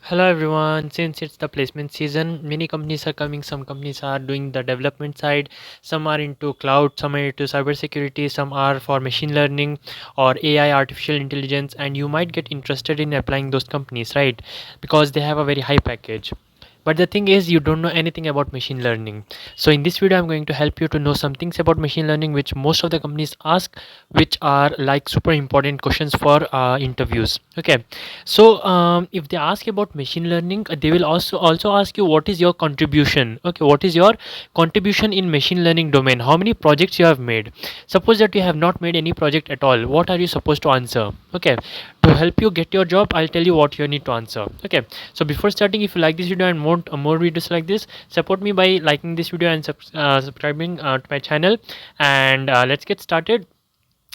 Hello everyone. Since it's the placement season, many companies are coming. Some companies are doing the development side. Some are into cloud. Some are into cybersecurity. Some are for machine learning or AI, artificial intelligence. And you might get interested in applying those companies, right? Because they have a very high package. But the thing is, you don't know anything about machine learning. So in this video, I'm going to help you to know some things about machine learning, which most of the companies ask, which are like super important questions for interviews. Okay. So if they ask about machine learning, they will also ask you what is your contribution. Okay, what is your contribution in machine learning domain? How many projects you have made? Suppose that you have not made any project at all. What are you supposed to answer? Okay, to help you get your job, I'll tell you what you need to answer. Okay, so before starting, if you like this video and want more videos like this, support me by liking this video and subscribing to my channel. And let's get started.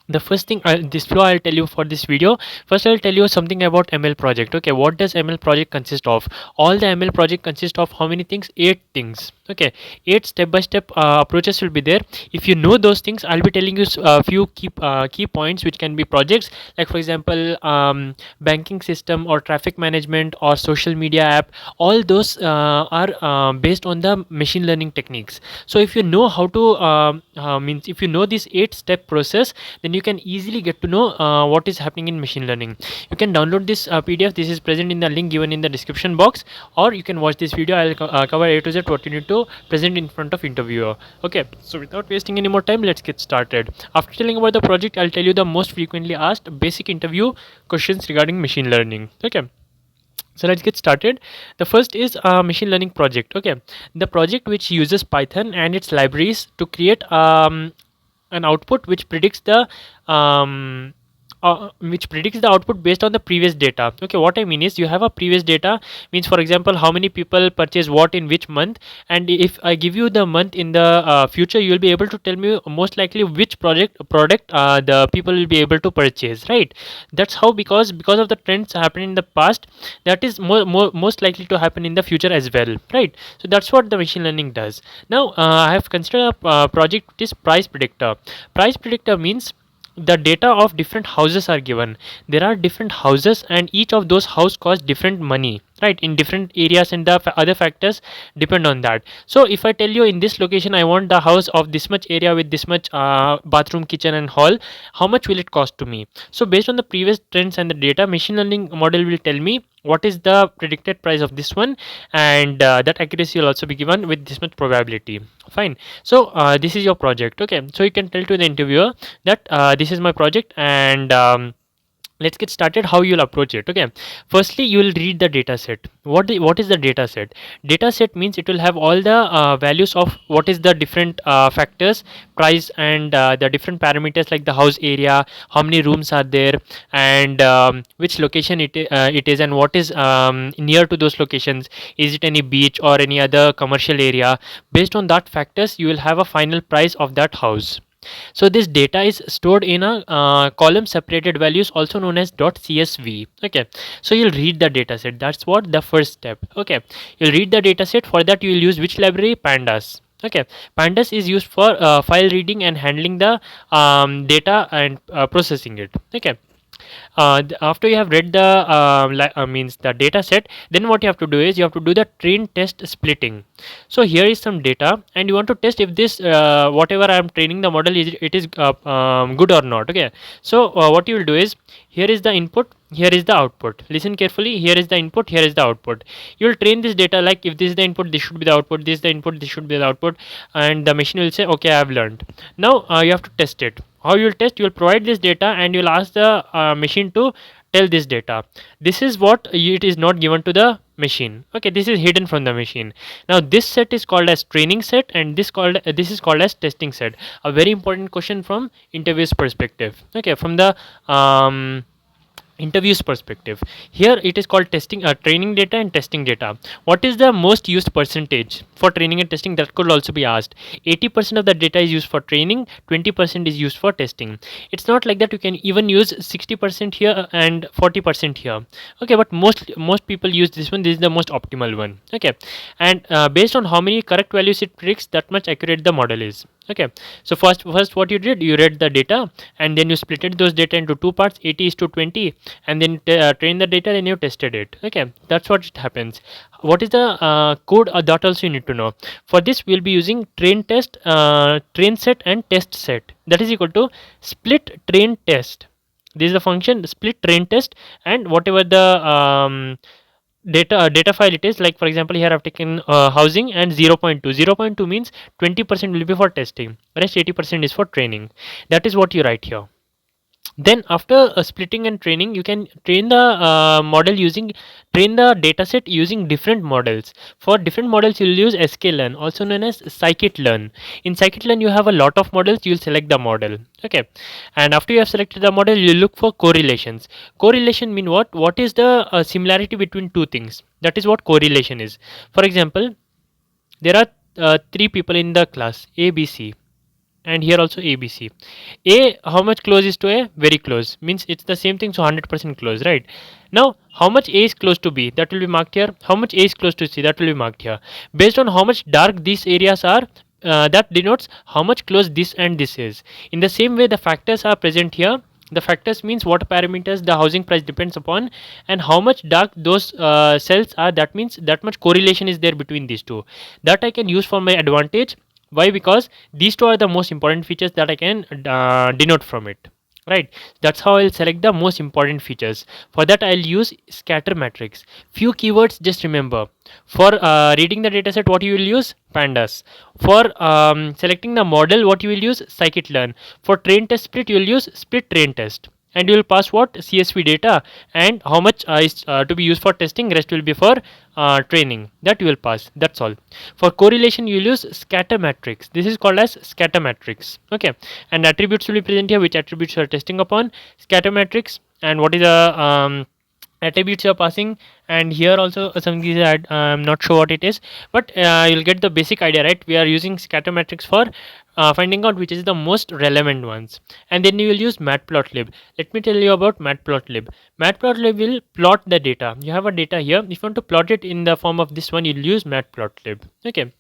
The first thing this flow I'll tell you for this video. First, I'll tell you something about ML project. Okay, what does ML project consist of? All the ML project consist of how many things? 8 things. Okay, 8 step-by-step approaches will be there. If you know those things, I'll be telling you a few key points which can be projects, like for example banking system or traffic management or social media app. All those are based on the machine learning techniques. So if you know how to means if you know this 8-step process, then you can easily get to know what is happening in machine learning. You can download this PDF. This is present in the link given in the description box, or you can watch this video. I'll cover A to Z what you need to present in front of interviewer. Okay, so without wasting any more time, let's get started. After telling about the project, I'll tell you the most frequently asked basic interview questions regarding machine learning. Okay, so let's get started. The first is a machine learning project. Okay, the project which uses Python and its libraries to create an output which predicts the output based on the previous data. Okay, what I mean is, you have a previous data, means for example how many people purchase what in which month, and if I give you the month in the future, you will be able to tell me most likely which product the people will be able to purchase, right? That's how, because of the trends happening in the past, that is most likely to happen in the future as well, right? So that's what the machine learning does. Now I have considered a project which is price predictor. Price predictor means the data of different houses are given. There are different houses, and each of those house cost different money, right, in different areas, and the other factors depend on that. So if I tell you, in this location I want the house of this much area with this much bathroom, kitchen and hall, how much will it cost to me? So based on the previous trends and the data, machine learning model will tell me what is the predicted price of this one, and that accuracy will also be given with this much probability. Fine. So this is your project. Okay, so you can tell to the interviewer that this is my project, and let's get started how you'll approach it. Okay, firstly you will read the data set. What is the data set? Data set means it will have all the values of what is the different factors, price, and the different parameters like the house area, how many rooms are there, and which location it is, and what is near to those locations. Is it any beach or any other commercial area? Based on that factors, you will have a final price of that house. So this data is stored in a column separated values, also known as .csv. Okay, so you'll read the data set. That's what the first step. Okay, you'll read the data set. For that you will use which library? Pandas. Okay, pandas is used for file reading and handling the data and processing it. Okay, after you have read the means the data set, then what you have to do is you have to do the train test splitting. So here is some data, and you want to test if this whatever I am training the model is, it is good or not. Okay, so what you will do is, here is the input, here is the output. Listen carefully. Here is the input, here is the output. You will train this data like, if this is the input, this should be the output, this is the input, this should be the output, and the machine will say, okay, I have learned. Now you have to test it. How you will test? You will provide this data, and you will ask the machine to tell this data. This is what it is not given to the machine. Okay, this is hidden from the machine. Now this set is called as training set, and this is called as testing set. A very important question from interview's perspective. Okay, from the interviews perspective, here it is called testing training data and testing data. What is the most used percentage for training and testing? That could also be asked. 80% of the data is used for training, 20% is used for testing. It's not like that. You can even use 60% here and 40% here. Okay, but most people use this one. This is the most optimal one. Okay, and based on how many correct values it predicts, that much accurate the model is. Okay, so first what you did, you read the data and then you splitted those data into two parts, 80 is to 20, and then train the data and you tested it. Okay, that's what it happens. What is the code that also you need to know. For this we'll be using train set and test set, that is equal to split train test. This is the function split train test, and whatever the data file it is, like for example here I've taken housing and 0.2. 0.2 means 20% will be for testing, rest 80% is for training. That is what you write here. Then after splitting and training, you can train the model using train the dataset using different models. For different models you'll use sklearn, also known as scikit-learn. In scikit-learn you have a lot of models, you'll select the model. Okay, and after you have selected the model, you look for correlations. Correlation mean what is the similarity between two things. That is what correlation is. For example, there are three people in the class A, B, C, and here also ABC. A, how much close is to A? Very close, means it's the same thing, so 100% close, right? Now how much A is close to B, that will be marked here. How much A is close to C, that will be marked here. Based on how much dark these areas are, that denotes how much close this and this is. In the same way, the factors are present here. The factors means what parameters the housing price depends upon and how much dark those cells are. That means that much correlation is there between these two, that I can use for my advantage. Why? Because these two are the most important features that I can denote from it, right? That's how I'll select the most important features. For that I'll use scatter matrix. Few keywords, just remember. For reading the dataset, what you will use? Pandas. For selecting the model, what you will use? Scikit-learn. For train test split, you will use split train test, and you will pass what? CSV data, and how much is to be used for testing, rest will be for training. That you will pass, that's all. For correlation you will use scatter matrix. This is called as scatter matrix. Okay, and attributes will be present here, which attributes you are testing upon. Scatter matrix, and what is the attributes you are passing. And here also something is I'm not sure what it is, but you'll get the basic idea, right? We are using scatter matrix for finding out which is the most relevant ones. And then you will use matplotlib. Let me tell you about matplotlib. Matplotlib will plot the data. You have a data here, if you want to plot it in the form of this one, you'll use matplotlib. Okay,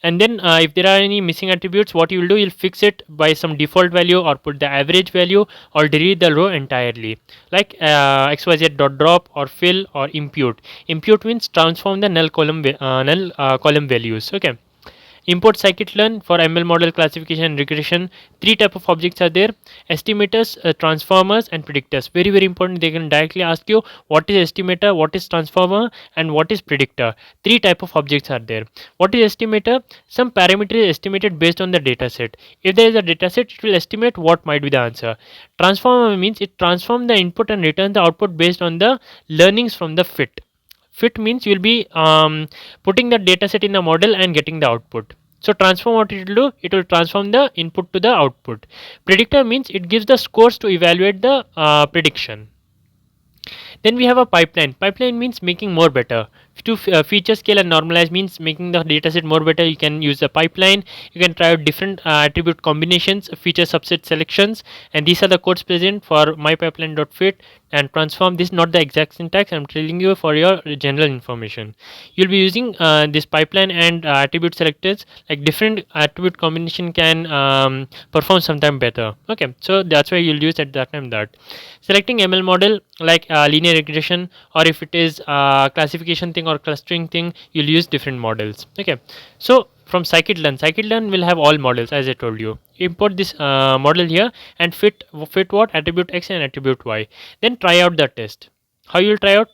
and then if there are any missing attributes, what you will do, you'll fix it by some default value or put the average value or delete the row entirely, like xyz dot drop or fill or impute. Impute means transform the null column values. Okay, import scikit-learn for ML model classification and regression. Three type of objects are there: estimators, transformers, and predictors. Very very important. They can directly ask you what is estimator, what is transformer, and what is predictor. Three type of objects are there. What is estimator? Some parameter is estimated based on the data set. If there is a data set, it will estimate what might be the answer. Transformer means it transforms the input and return the output based on the learnings from the fit. Fit means you'll be putting the data set in a model and getting the output. So transform, what it will do, it will transform the input to the output. Predictor means it gives the scores to evaluate the prediction. Then we have a pipeline. Pipeline means making more better. To feature scale and normalize means making the dataset more better. You can use the pipeline. You can try out different attribute combinations, feature subset selections, and these are the codes present for mypipeline.fit and transform. This is not the exact syntax, I'm telling you for your general information. You'll be using this pipeline and attribute selectors, like different attribute combination can perform sometime better. Okay, so that's why you'll use at that time. That selecting ML model, like linear regression, or if it is classification thing or clustering thing, you'll use different models. Okay, so from scikit-learn will have all models, as I told you. Import this model here and fit what? Attribute X and attribute Y. Then try out the test. How you will try out?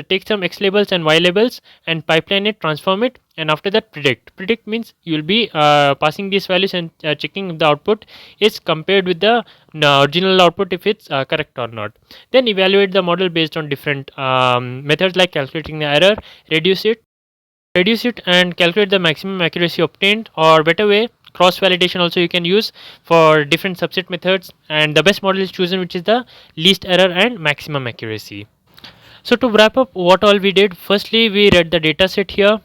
Take some X labels and Y labels and pipeline it, transform it, and after that predict means you will be passing these values and checking if the output is compared with the original output, if it's correct or not. Then evaluate the model based on different methods, like calculating the error, reduce it and calculate the maximum accuracy obtained, or better way, cross validation also you can use for different subset methods, and the best model is chosen which is the least error and maximum accuracy. So to wrap up what all we did, firstly we read the data set here,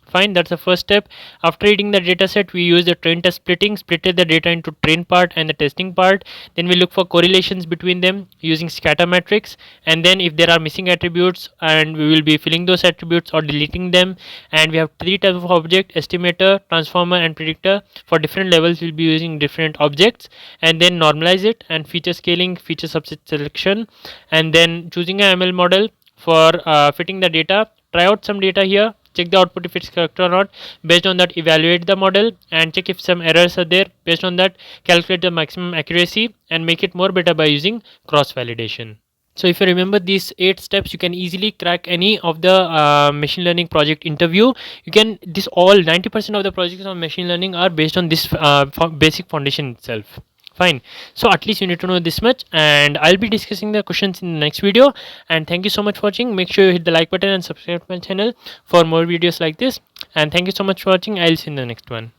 Fine, that's the first step. After reading the data set, we use the train test splitting, splitted the data into train part and the testing part. Then we look for correlations between them using scatter matrix. And then if there are missing attributes, and we will be filling those attributes or deleting them. And we have three types of object: estimator, transformer, and predictor. For different levels, we'll be using different objects. And then normalize it and feature scaling, feature subset selection, and then choosing a ML model for fitting the data. Try out some data here, check the output if it's correct or not. Based on that, evaluate the model and check if some errors are there. Based on that, calculate the maximum accuracy and make it more better by using cross validation. So if you remember these 8 steps, you can easily crack any of the machine learning project interview. You can, this all 90% of the projects on machine learning are based on this basic foundation itself. Fine. So at least you need to know this much, and I'll be discussing the questions in the next video. And thank you so much for watching. Make sure you hit the like button and subscribe to my channel for more videos like this. And thank you so much for watching. I'll see you in the next one.